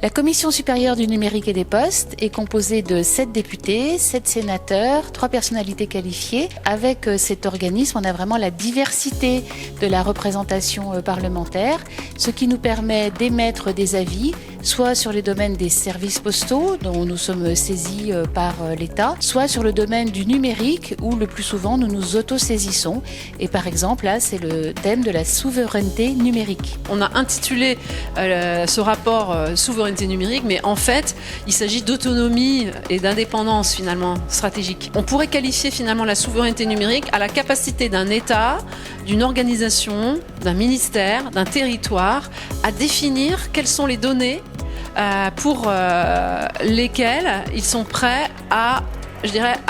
La Commission supérieure du numérique et des postes est composée de 7 députés, 7 sénateurs, 3 personnalités qualifiées. Avec cet organisme, on a vraiment la diversité de la représentation parlementaire, ce qui nous permet d'émettre des avis, soit sur les domaines des services postaux, dont nous sommes saisis par l'État, soit sur le domaine du numérique, où le plus souvent nous nous autosaisissons. Et par exemple, là, c'est le thème de la souveraineté numérique. On a intitulé ce rapport souveraineté numérique, mais en fait, il s'agit d'autonomie et d'indépendance finalement stratégique. On pourrait qualifier finalement la souveraineté numérique à la capacité d'un État, d'une organisation, d'un ministère, d'un territoire à définir quelles sont les données pour lesquelles ils sont prêts à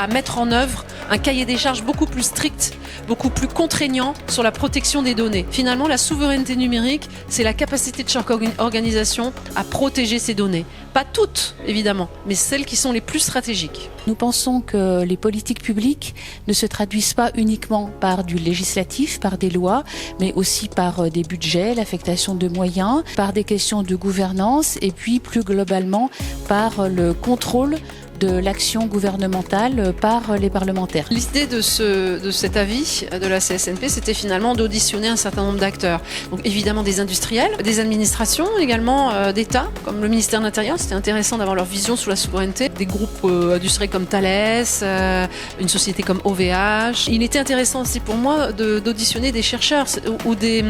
mettre en œuvre un cahier des charges beaucoup plus strict, beaucoup plus contraignant sur la protection des données. Finalement, la souveraineté numérique, c'est la capacité de chaque organisation à protéger ces données. Pas toutes, évidemment, mais celles qui sont les plus stratégiques. Nous pensons que les politiques publiques ne se traduisent pas uniquement par du législatif, par des lois, mais aussi par des budgets, l'affectation de moyens, par des questions de gouvernance et puis plus globalement par le contrôle de l'action gouvernementale par les parlementaires. L'idée de cet avis de la CSNP, c'était finalement d'auditionner un certain nombre d'acteurs. Donc évidemment des industriels, des administrations également d'État, comme le ministère de l'Intérieur. C'était intéressant d'avoir leur vision sur la souveraineté. Des groupes industriels comme Thales, une société comme OVH. Il était intéressant aussi pour moi d'auditionner des chercheurs ou des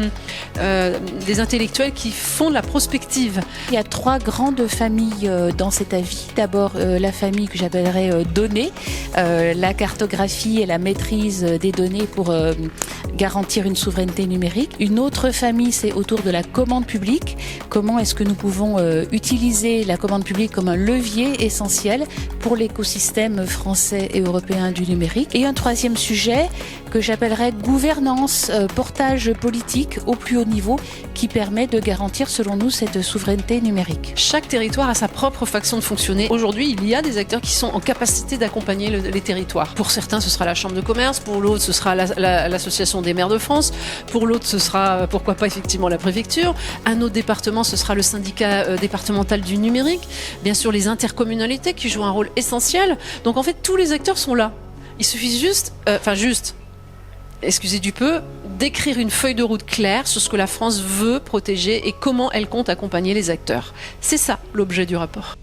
intellectuels qui font de la prospective. Il y a 3 grandes familles dans cet avis. D'abord la famille que j'appellerais données, la cartographie et la maîtrise des données pour garantir une souveraineté numérique. Une autre famille, c'est autour de la commande publique. Comment est-ce que nous pouvons utiliser la commande publique comme un levier essentiel pour l'écosystème français et européen du numérique. Et un troisième sujet que j'appellerais gouvernance, portage politique au plus haut niveau qui permet de garantir, selon nous, cette souveraineté numérique. Chaque territoire a sa propre façon de fonctionner. Aujourd'hui, il y a des acteurs qui sont en capacité d'accompagner les territoires. Pour certains, ce sera la Chambre de commerce, pour l'autre, ce sera l'Association des maires de France, pour l'autre, ce sera, pourquoi pas, effectivement, la préfecture. Un autre département, ce sera le syndicat départemental du numérique. Bien sûr, les intercommunalités qui jouent un rôle essentiel. Donc, en fait, tous les acteurs sont là. Il suffit excusez du peu, d'écrire une feuille de route claire sur ce que la France veut protéger et comment elle compte accompagner les acteurs. C'est ça l'objet du rapport.